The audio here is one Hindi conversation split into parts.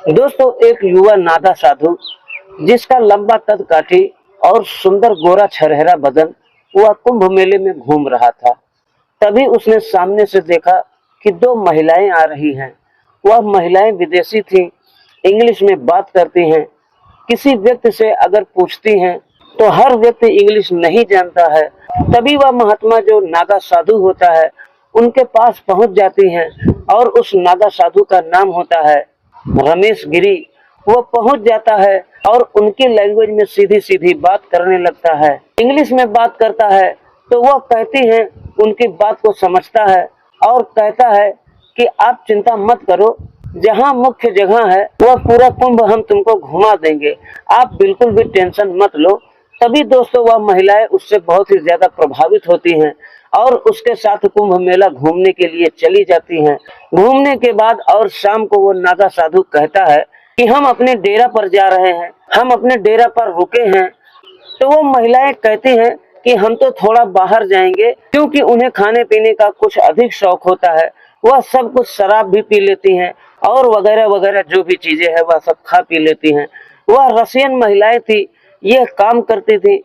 दोस्तों, एक युवा नागा साधु जिसका लंबा कद काठी और सुंदर गोरा छरहरा बदन, वह कुंभ मेले में घूम रहा था। तभी उसने सामने से देखा कि दो महिलाएं आ रही हैं। वह महिलाएं विदेशी थीं, इंग्लिश में बात करती हैं। किसी व्यक्ति से अगर पूछती हैं तो हर व्यक्ति इंग्लिश नहीं जानता है। तभी वह महात्मा जो नागा साधु होता है उनके पास पहुंच जाती हैं और उस नागा साधु का नाम होता है रमेश गिरी। वो पहुंच जाता है और उनकी लैंग्वेज में सीधी सीधी बात करने लगता है। इंग्लिश में बात करता है तो वह कहती हैं, उनकी बात को समझता है और कहता है कि आप चिंता मत करो, जहाँ मुख्य जगह है वह पूरा कुंभ हम तुमको घुमा देंगे, आप बिल्कुल भी टेंशन मत लो। तभी दोस्तों वह महिलाएं उससे बहुत ही ज्यादा प्रभावित होती हैं और उसके साथ कुंभ मेला घूमने के लिए चली जाती हैं। घूमने के बाद और शाम को वो नागा साधु कहता है कि हम अपने डेरा पर जा रहे हैं, हम अपने डेरा पर रुके हैं। तो वो महिलाएं कहती हैं कि हम तो थोड़ा बाहर जाएंगे, क्योंकि उन्हें खाने पीने का कुछ अधिक शौक होता है। वह सब कुछ शराब भी पी लेती हैं और वगैरह वगैरह जो भी चीजें हैं वह सब खा पी लेती हैं। वह रसियन महिलाएं थी, यह काम करती थी।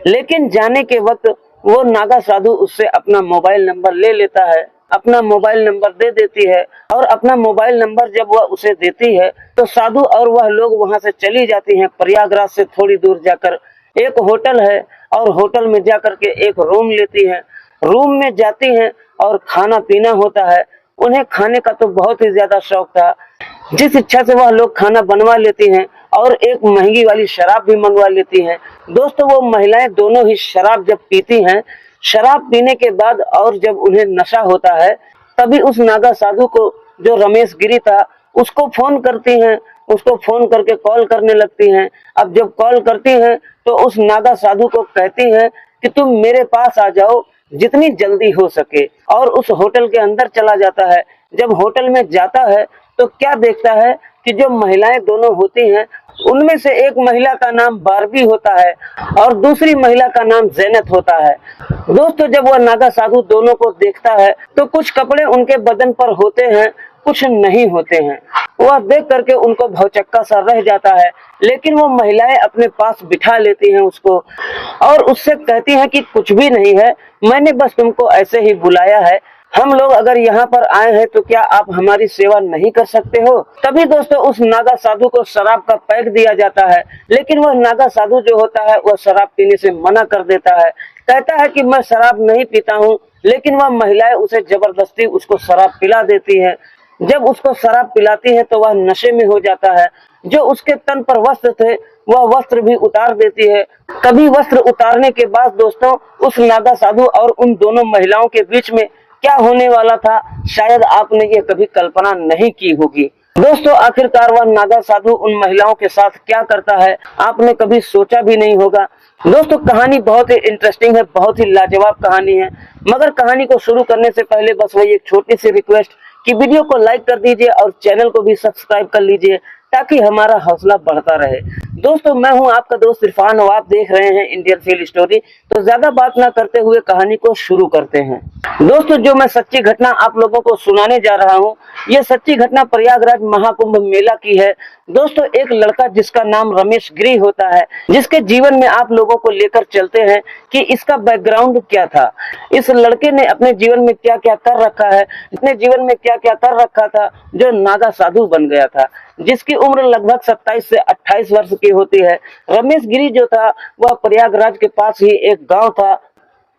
लेकिन जाने के वक्त वो नागा साधु उससे अपना मोबाइल नंबर ले लेता है, अपना मोबाइल नंबर दे देती है। और अपना मोबाइल नंबर जब वह उसे देती है तो साधु और वह लोग वहां से चली जाती हैं। प्रयागराज से थोड़ी दूर जाकर एक होटल है और होटल में जाकर के एक रूम लेती है। रूम में जाती हैं और खाना पीना होता है। उन्हें खाने का तो बहुत ही ज्यादा शौक था, जिस इच्छा से वह लोग खाना बनवा लेती हैं और एक महंगी वाली शराब भी मंगवा लेती हैं। दोस्तों, वो महिलाएं दोनों ही शराब जब पीती हैं, शराब पीने के बाद और जब उन्हें नशा होता है, तभी उस नागा साधु को जो रमेश गिरी था उसको फोन करती हैं। उसको फोन करके कॉल करने लगती हैं। अब जब कॉल करती हैं तो उस नागा साधु को कहती हैं कि तुम मेरे पास आ जाओ जितनी जल्दी हो सके, और उस होटल के अंदर चला जाता है। जब होटल में जाता है तो क्या देखता है कि जो महिलाएं दोनों होती हैं उनमें से एक महिला का नाम बारबी होता है और दूसरी महिला का नाम जैनत होता है। दोस्तों, जब वह नागा साधु दोनों को देखता है तो कुछ कपड़े उनके बदन पर होते हैं, कुछ नहीं होते हैं। वह देख करके उनको भौचक्का सा रह जाता है, लेकिन वो महिलाएं अपने पास बिठा लेती हैं उसको और उससे कहती हैं कि कुछ भी नहीं है, मैंने बस तुमको ऐसे ही बुलाया है। हम लोग अगर यहाँ पर आए हैं तो क्या आप हमारी सेवा नहीं कर सकते हो। तभी दोस्तों उस नागा साधु को शराब का पैक दिया जाता है, लेकिन वह नागा साधु जो होता है वह शराब पीने से मना कर देता है। कहता है कि मैं शराब नहीं पीता हूँ, लेकिन वह महिलाएं उसे जबरदस्ती उसको शराब पिला देती है। जब उसको शराब पिलाती है तो वह नशे में हो जाता है। जो उसके तन पर वस्त्र थे वह वस्त्र भी उतार देती है। कभी वस्त्र उतारने के बाद दोस्तों उस नागा साधु और उन दोनों महिलाओं के बीच में क्या होने वाला था, शायद आपने ये कभी कल्पना नहीं की होगी। दोस्तों, आखिरकार वह नागा साधु उन महिलाओं के साथ क्या करता है आपने कभी सोचा भी नहीं होगा। दोस्तों, कहानी बहुत ही इंटरेस्टिंग है, बहुत ही लाजवाब कहानी है। मगर कहानी को शुरू करने से पहले बस वही एक छोटी सी रिक्वेस्ट कि वीडियो को लाइक कर दीजिए और चैनल को भी सब्सक्राइब कर लीजिए ताकि हमारा हौसला बढ़ता रहे। दोस्तों, मैं हूं आपका दोस्त इरफान और आप देख रहे हैं इंडियन फील स्टोरी। तो ज्यादा बात ना करते हुए कहानी को शुरू करते हैं। दोस्तों, जो मैं सच्ची घटना आप लोगों को सुनाने जा रहा हूं, यह सच्ची घटना प्रयागराज महाकुंभ मेला की है। दोस्तों, एक लड़का जिसका नाम रमेश गिरी होता है, जिसके जीवन में आप लोगों को लेकर चलते हैं कि इसका बैकग्राउंड क्या था, इस लड़के ने अपने जीवन में क्या क्या कर रखा है, अपने जीवन में क्या क्या कर रखा था जो नागा साधु बन गया था, जिसकी उम्र लगभग 27 से 28 वर्ष की होती है। रमेश गिरी जो था वह प्रयागराज के पास ही एक गांव था,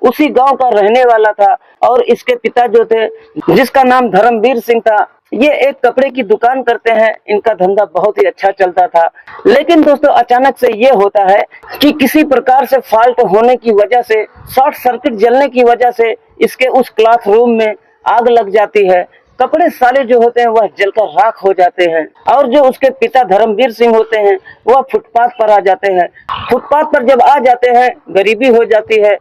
उसी गांव का रहने वाला था। और इसके पिता जो थे, जिसका नाम धर्मवीर सिंह था, ये एक कपड़े की दुकान करते हैं। इनका धंधा बहुत ही अच्छा चलता था। लेकिन दोस्तों, अचानक से ये होता है कि किसी प्रकार से फॉल्ट होने की वजह से, शॉर्ट सर्किट जलने की वजह से इसके उस क्लॉथ रूम में आग लग जाती है। कपड़े सारे जो होते हैं वह जलकर राख हो जाते हैं और जो उसके पिता धर्मवीर सिंह होते हैं वह फुटपाथ पर आ जाते हैं। फुटपाथ पर जब आ जाते हैं, गरीबी हो जाती है,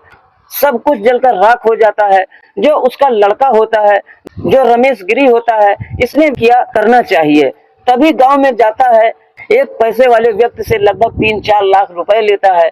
सब कुछ जलकर राख हो जाता है। जो उसका लड़का होता है, जो रमेश गिरी होता है, इसने क्या करना चाहिए, तभी गांव में जाता है, एक पैसे वाले व्यक्ति से लगभग 3-4 लाख रुपए लेता है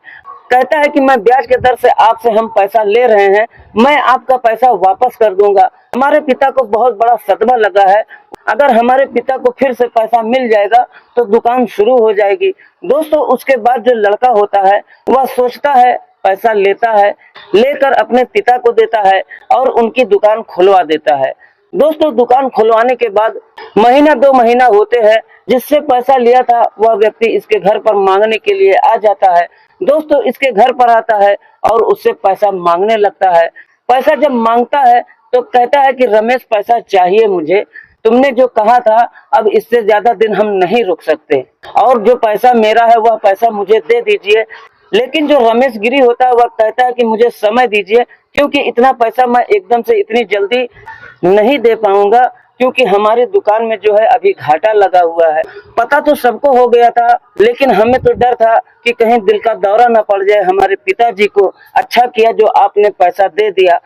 कहता है कि मैं ब्याज के दर से आपसे हम पैसा ले रहे हैं, मैं आपका पैसा वापस कर दूंगा। हमारे पिता को बहुत बड़ा सदमा लगा है, अगर हमारे पिता को फिर से पैसा मिल जाएगा तो दुकान शुरू हो जाएगी। दोस्तों उसके बाद जो लड़का होता है वह सोचता है, पैसा लेता है, लेकर अपने पिता को देता है और उनकी दुकान खुलवा देता है। दोस्तों दुकान खुलवाने के बाद महीना 2 महीना होते हैं, जिससे पैसा लिया था वह व्यक्ति इसके घर पर मांगने के लिए आ जाता है। दोस्तों इसके घर पर आता है और उससे पैसा मांगने लगता है। पैसा जब मांगता है तो कहता है कि रमेश पैसा चाहिए मुझे, तुमने जो कहा था अब इससे ज्यादा दिन हम नहीं रुक सकते और जो पैसा मेरा है वह पैसा मुझे दे दीजिए। लेकिन जो रमेश गिरी होता है वह कहता है कि मुझे समय दीजिए, क्योंकि इतना पैसा मैं एकदम से इतनी जल्दी नहीं दे पाऊंगा, क्योंकि हमारी दुकान में जो है अभी घाटा लगा हुआ है। पता तो सबको हो गया था, लेकिन हमें तो डर था कि कहीं दिल का दौरा न पड़ जाए हमारे पिताजी को। अच्छा किया जो आपने पैसा दे दिया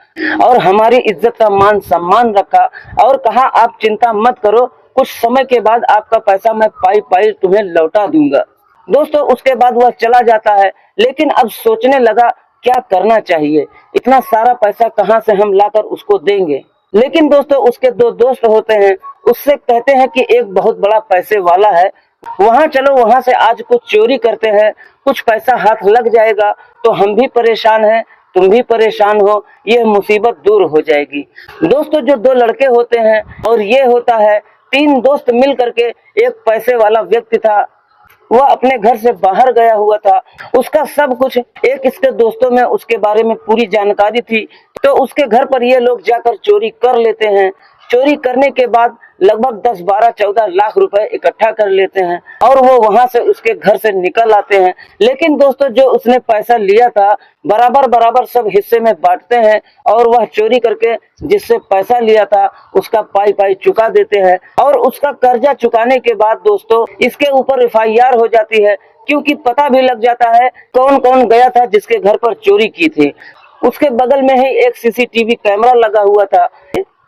और हमारी इज्जत का मान सम्मान रखा और कहा आप चिंता मत करो, कुछ समय के बाद आपका पैसा मैं पाई पाई तुम्हें लौटा दूंगा। दोस्तों उसके बाद वह चला जाता है, लेकिन अब सोचने लगा क्या करना चाहिए, इतना सारा पैसा कहां से हम लाकर उसको देंगे। लेकिन दोस्तों उसके 2 दोस्त होते हैं, उससे कहते हैं कि एक बहुत बड़ा पैसे वाला है, वहां चलो, वहां से आज कुछ चोरी करते हैं, कुछ पैसा हाथ लग जाएगा तो हम भी परेशान हैं, तुम भी परेशान हो, यह मुसीबत दूर हो जाएगी। दोस्तों जो 2 लड़के होते हैं और ये होता है 3 दोस्त मिल करके, एक पैसे वाला व्यक्ति था, वह अपने घर से बाहर गया हुआ था, उसका सब कुछ एक इसके दोस्तों में उसके बारे में पूरी जानकारी थी, तो उसके घर पर ये लोग जाकर चोरी कर लेते हैं। चोरी करने के बाद लगभग 10, 12, 14 लाख रुपए इकट्ठा कर लेते हैं और वो वहां से उसके घर से निकल आते हैं। लेकिन दोस्तों जो उसने पैसा लिया था बराबर बराबर सब हिस्से में बांटते हैं और वह चोरी करके जिससे पैसा लिया था उसका पाई पाई चुका देते हैं और उसका कर्जा चुकाने के बाद दोस्तों इसके ऊपर FIR हो जाती है, क्योंकि पता भी लग जाता है कौन कौन गया था जिसके घर पर चोरी की थी। उसके बगल में ही एक CCTV कैमरा लगा हुआ था,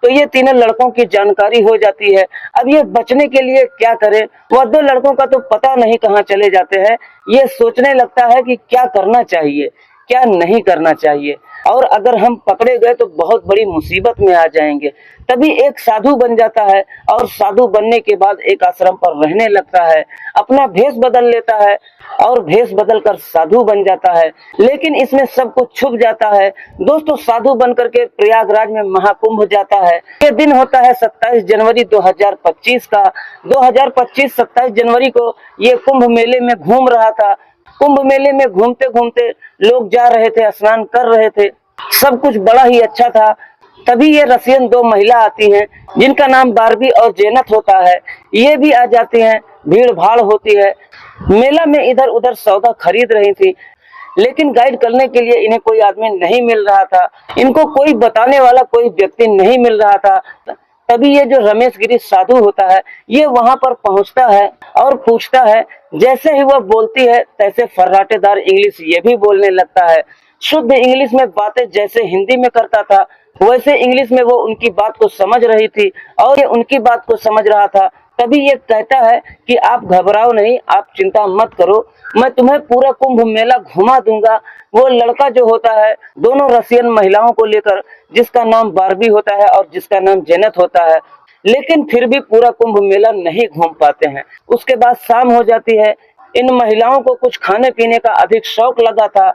तो ये तीनों लड़कों की जानकारी हो जाती है। अब ये बचने के लिए क्या करे, वह 2 लड़कों का तो पता नहीं कहाँ चले जाते हैं। ये सोचने लगता है कि क्या करना चाहिए, क्या नहीं करना चाहिए, और अगर हम पकड़े गए तो बहुत बड़ी मुसीबत में आ जाएंगे। तभी एक साधु बन जाता है और साधु बनने के बाद एक आश्रम पर रहने लगता है, अपना भेष बदल लेता है और भेष बदलकर साधु बन जाता है। लेकिन इसमें सब कुछ छुप जाता है। दोस्तों साधु बन करके प्रयागराज में महाकुंभ जाता है। ये दिन होता है 27 जनवरी 2025 का। 2025 27 जनवरी को ये कुंभ मेले में घूम रहा था। कुंभ मेले में घूमते घूमते लोग जा रहे थे, स्नान कर रहे थे, सब कुछ बड़ा ही अच्छा था। तभी ये रसियन 2 महिला आती हैं जिनका नाम बार्बी और जेनत होता है। ये भी आ जाती हैं, भीड़ भाड़ होती है। मेला में इधर उधर सौदा खरीद रही थी, लेकिन गाइड करने के लिए इन्हें कोई आदमी नहीं मिल रहा था, इनको कोई बताने वाला कोई व्यक्ति नहीं मिल रहा था। तभी ये जो रमेश गिरी साधु होता है ये वहां पर पहुंचता है और पूछता है। जैसे ही वह बोलती है तैसे फर्राटेदार इंग्लिश ये भी बोलने लगता है। शुद्ध इंग्लिश में बातें जैसे हिंदी में करता था वैसे इंग्लिश में वो उनकी बात को समझ रही थी और ये उनकी बात को समझ रहा था। तभी ये कहता है कि आप घबराओ नहीं, आप चिंता मत करो, मैं तुम्हें पूरा कुंभ मेला घुमा दूंगा। वो लड़का जो होता है दोनों रसियन महिलाओं को लेकर, जिसका नाम बार्बी होता है और जिसका नाम जेनत होता है, लेकिन फिर भी पूरा कुंभ मेला नहीं घूम पाते हैं। उसके बाद शाम हो जाती है। इन महिलाओं को कुछ खाने पीने का अधिक शौक लगा था,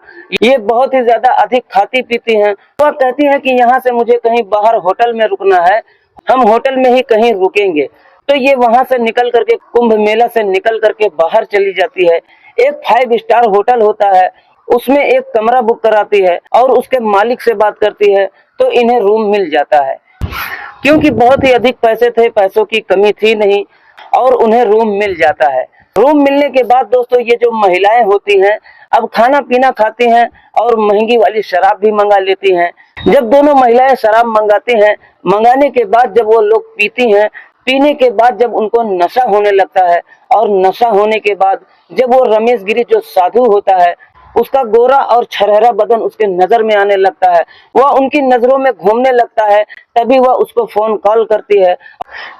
ये बहुत ही ज्यादा अधिक खाती पीती हैं। वह कहती हैं कि यहाँ से मुझे कहीं बाहर होटल में रुकना है, हम होटल में ही कहीं रुकेंगे। तो ये वहां से निकल करके, कुंभ मेला से निकल करके बाहर चली जाती है। एक 5 स्टार होटल होता है, उसमें एक कमरा बुक कराती है और उसके मालिक से बात करती है, तो इन्हें रूम मिल जाता है। क्योंकि बहुत ही अधिक पैसे थे, पैसों की कमी थी नहीं, और उन्हें रूम मिल जाता है। रूम मिलने के बाद दोस्तों ये जो महिलाएं होती हैं अब खाना पीना खाती हैं और महंगी वाली शराब भी मंगा लेती हैं। जब दोनों महिलाएं शराब मंगाती हैं, मंगाने के बाद जब वो लोग पीती हैं, पीने के बाद जब उनको नशा होने लगता है, और नशा होने के बाद जब वो रमेश गिरी जो साधु होता है उसका गोरा और छरहरा बदन उसके नजर में आने लगता है, वह उनकी नजरों में घूमने लगता है। तभी वह उसको फोन कॉल करती है,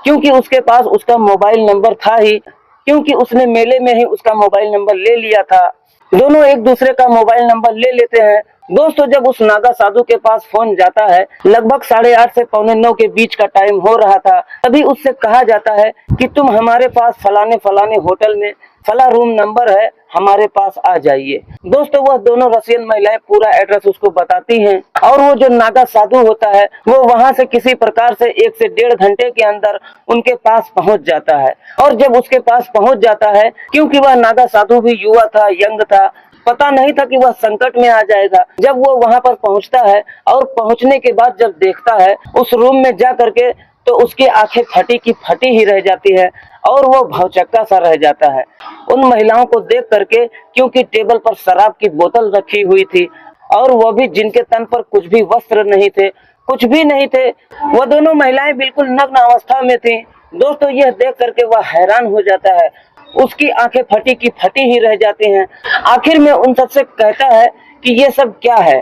क्योंकि उसके पास उसका मोबाइल नंबर था ही, क्योंकि उसने मेले में ही उसका मोबाइल नंबर ले लिया था। दोनों एक दूसरे का मोबाइल नंबर ले लेते हैं। दोस्तों जब उस नागा साधु के पास फोन जाता है, लगभग 8:30 से 8:45 के बीच का टाइम हो रहा था, तभी उससे कहा जाता है कि तुम हमारे पास फलाने फलाने होटल में फला रूम नंबर है, हमारे पास आ जाइए। दोस्तों वह दोनों रसियन महिलाएं पूरा एड्रेस उसको बताती हैं और वो जो नागा साधु होता है वो वहां से किसी प्रकार से 1 से 1.5 घंटे के अंदर उनके पास पहुंच जाता है। और जब उसके पास पहुंच जाता है, क्योंकि वह नागा साधु भी युवा था, यंग था, पता नहीं था कि वह संकट में आ जाएगा। जब वो वहां पर पहुंचता है और पहुंचने के बाद जब देखता है उस रूम में जा करके, तो उसकी आंखें फटी की फटी ही रह जाती है और वो भौचक्का सा रह जाता है उन महिलाओं को देख करके, क्योंकि टेबल पर शराब की बोतल रखी हुई थी और वह भी जिनके तन पर कुछ भी वस्त्र नहीं थे, कुछ भी नहीं थे। वह दोनों महिलाएं बिल्कुल नग्न अवस्था में थी। दोस्तों यह देख करके वह हैरान हो जाता है, उसकी आंखें फटी की फटी ही रह जाती हैं। आखिर में उन सबसे कहता है कि ये सब क्या है।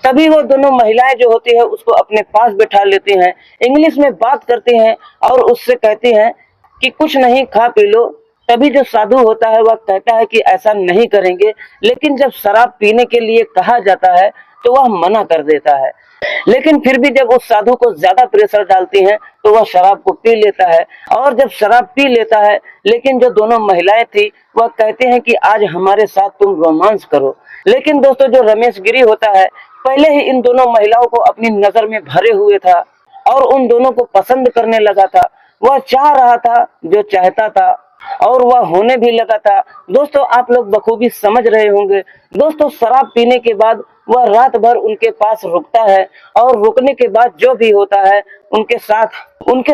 तभी वो दोनों महिलाएं जो होती है उसको अपने पास बैठा लेती हैं, इंग्लिश में बात करती हैं और उससे कहती हैं कि कुछ नहीं, खा पी लो। तभी जो साधु होता है वह कहता है कि ऐसा नहीं करेंगे, लेकिन जब शराब पीने के लिए कहा जाता है तो वह मना कर देता है। लेकिन फिर भी जब उस साधु को ज्यादा प्रेशर डालती हैं तो वह शराब को पी लेता है। और जब शराब पी लेता है, लेकिन जो दोनों महिलाएं थी वह कहते हैं कि आज हमारे साथ तुम रोमांस करो। लेकिन दोस्तों जो रमेश गिरी होता है पहले ही इन दोनों महिलाओं को अपनी नजर में भरे हुए था और उन दोनों को पसंद करने लगा था। वह चाह रहा था जो चाहता था और वह होने भी लगा था। दोस्तों आप लोग बखूबी समझ रहे होंगे। दोस्तों शराब पीने के बाद वह रात भर उनके पास रुकता है और रुकने के बाद जो भी होता है उनके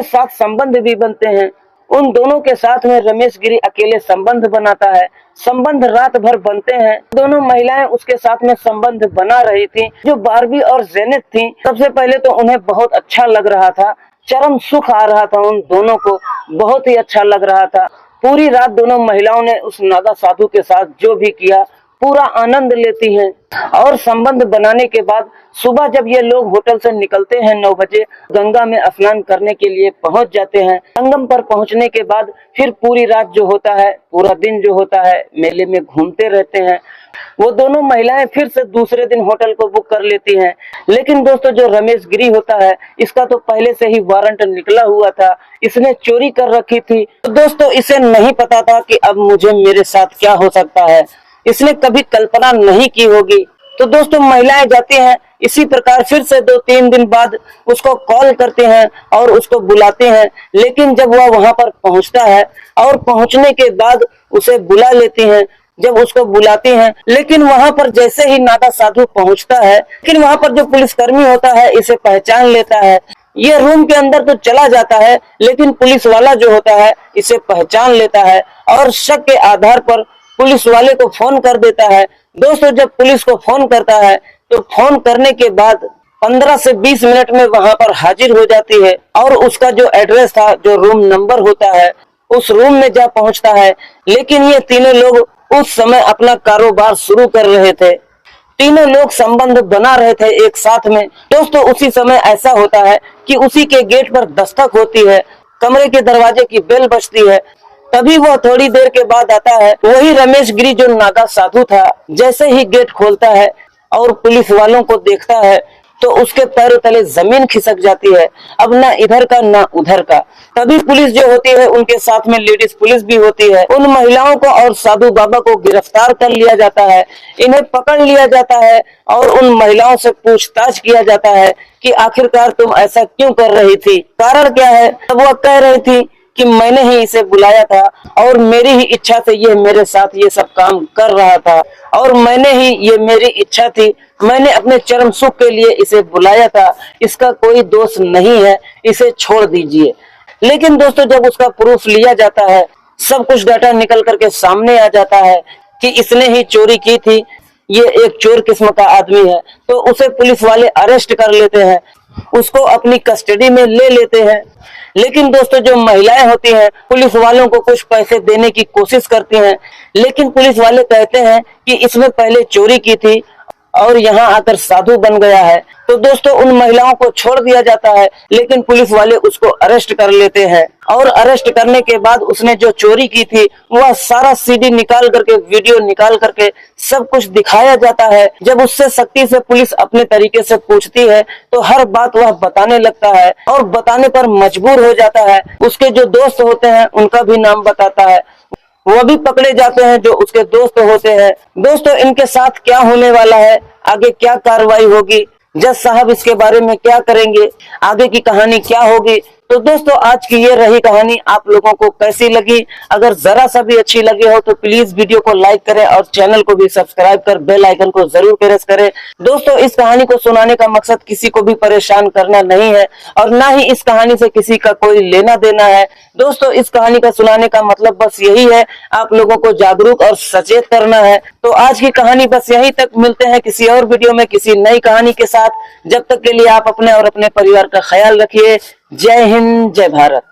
साथ संबंध भी बनते हैं। उन दोनों के साथ में रमेश गिरी अकेले संबंध बनाता है। संबंध रात भर बनते हैं। दोनों महिलाएं उसके साथ में संबंध बना रही थी। जो बारबी और जेनेट थी, सबसे पहले तो उन्हें बहुत अच्छा लग रहा था, चरम सुख आ रहा था, उन दोनों को बहुत ही अच्छा लग रहा था। पूरी रात दोनों महिलाओं ने उस नागा साधु के साथ जो भी किया पूरा आनंद लेती हैं। और संबंध बनाने के बाद सुबह जब ये लोग होटल से निकलते हैं 9 बजे, गंगा में स्नान करने के लिए पहुंच जाते हैं। संगम पर पहुंचने के बाद फिर पूरी रात जो होता है, पूरा दिन जो होता है, मेले में घूमते रहते हैं। वो दोनों महिलाएं फिर से दूसरे दिन होटल को बुक कर लेती हैं। लेकिन दोस्तों जो रमेश गिरी होता है, इसका तो पहले से ही वारंट निकला हुआ था, इसने चोरी कर रखी थी। तो दोस्तों इसे नहीं पता था कि अब मुझे मेरे साथ क्या हो सकता है, इसने कभी कल्पना नहीं की होगी। तो दोस्तों महिलाएं जाती हैं, इसी प्रकार फिर से 2-3 दिन बाद उसको कॉल करते हैं और उसको बुलाते हैं। लेकिन जब वह वहां पर पहुंचता है और पहुंचने के बाद उसे बुला लेती हैं, जब उसको बुलाती हैं, लेकिन वहां पर जैसे ही नागा साधु पहुंचता है, लेकिन वहां पर जो पुलिसकर्मी होता है इसे पहचान लेता है। ये रूम के अंदर तो चला जाता है, लेकिन पुलिस वाला जो होता है इसे पहचान लेता है और शक के आधार पर पुलिस वाले को फोन कर देता है। दोस्तों जब पुलिस को फोन करता है तो फोन करने के बाद 15 से 20 मिनट में वहां पर हाजिर हो जाती है और उसका जो एड्रेस था, जो रूम नंबर होता है, उस रूम में जा पहुंचता है। लेकिन ये तीनों लोग उस समय अपना कारोबार शुरू कर रहे थे, तीनों लोग संबंध बना रहे थे एक साथ में। दोस्तों उसी समय ऐसा होता है कि उसी के गेट पर दस्तक होती है, कमरे के दरवाजे की बेल बजती है। तभी वह थोड़ी देर के बाद आता है, वही रमेश गिरी जो नागा साधु था। जैसे ही गेट खोलता है और पुलिस वालों को देखता है तो उसके पैरों तले जमीन खिसक जाती है, अब ना इधर का ना उधर का। तभी पुलिस जो होती है, उनके साथ में लेडीज पुलिस भी होती है, उन महिलाओं को और साधु बाबा को गिरफ्तार कर लिया जाता है। इन्हें पकड़ लिया जाता है और उन महिलाओं से पूछताछ किया जाता है कि आखिरकार तुम ऐसा क्यों कर रही थी, कारण क्या है। तब वह कह रही थी कि मैंने ही इसे बुलाया था और मेरी ही इच्छा से ये मेरे साथ ये सब काम कर रहा था और मैंने ही, ये मेरी इच्छा थी, मैंने अपने चरम सुख के लिए इसे बुलाया था, इसका कोई दोष नहीं है, इसे छोड़ दीजिए। लेकिन दोस्तों जब उसका प्रूफ लिया जाता है, सब कुछ डाटा निकल करके सामने आ जाता है कि इसने ही चोरी की थी, ये एक चोर किस्म का आदमी है, तो उसे पुलिस वाले अरेस्ट कर लेते हैं, उसको अपनी कस्टडी में ले लेते हैं। लेकिन दोस्तों जो महिलाएं होती हैं, पुलिस वालों को कुछ पैसे देने की कोशिश करती हैं, लेकिन पुलिस वाले कहते हैं कि इसमें पहले चोरी की थी और यहाँ आकर साधु बन गया है। तो दोस्तों उन महिलाओं को छोड़ दिया जाता है, लेकिन पुलिस वाले उसको अरेस्ट कर लेते हैं और अरेस्ट करने के बाद उसने जो चोरी की थी वह सारा सीडी निकाल करके, वीडियो निकाल करके सब कुछ दिखाया जाता है। जब उससे सख्ती से पुलिस अपने तरीके से पूछती है तो हर बात वह बताने लगता है और बताने पर मजबूर हो जाता है। उसके जो दोस्त होते हैं उनका भी नाम बताता है, वो भी पकड़े जाते हैं जो उसके दोस्त होते हैं। दोस्तों इनके साथ क्या होने वाला है, आगे क्या कार्रवाई होगी, जज साहब इसके बारे में क्या करेंगे, आगे की कहानी क्या होगी। तो दोस्तों आज की ये रही कहानी, आप लोगों को कैसी लगी? अगर जरा सा भी अच्छी लगी हो तो प्लीज वीडियो को लाइक करें और चैनल को भी सब्सक्राइब कर बेल आइकन को जरूर प्रेस करें। दोस्तों इस कहानी को सुनाने का मकसद किसी को भी परेशान करना नहीं है और ना ही इस कहानी से किसी का कोई लेना देना है। दोस्तों इस कहानी का सुनाने का मतलब बस यही है, आप लोगों को जागरूक और सचेत करना है। तो आज की कहानी बस यहीं तक, मिलते हैं किसी और वीडियो में किसी नई कहानी के साथ। जब तक के लिए आप अपने और अपने परिवार का ख्याल रखिए। जय हिंद, जय भारत।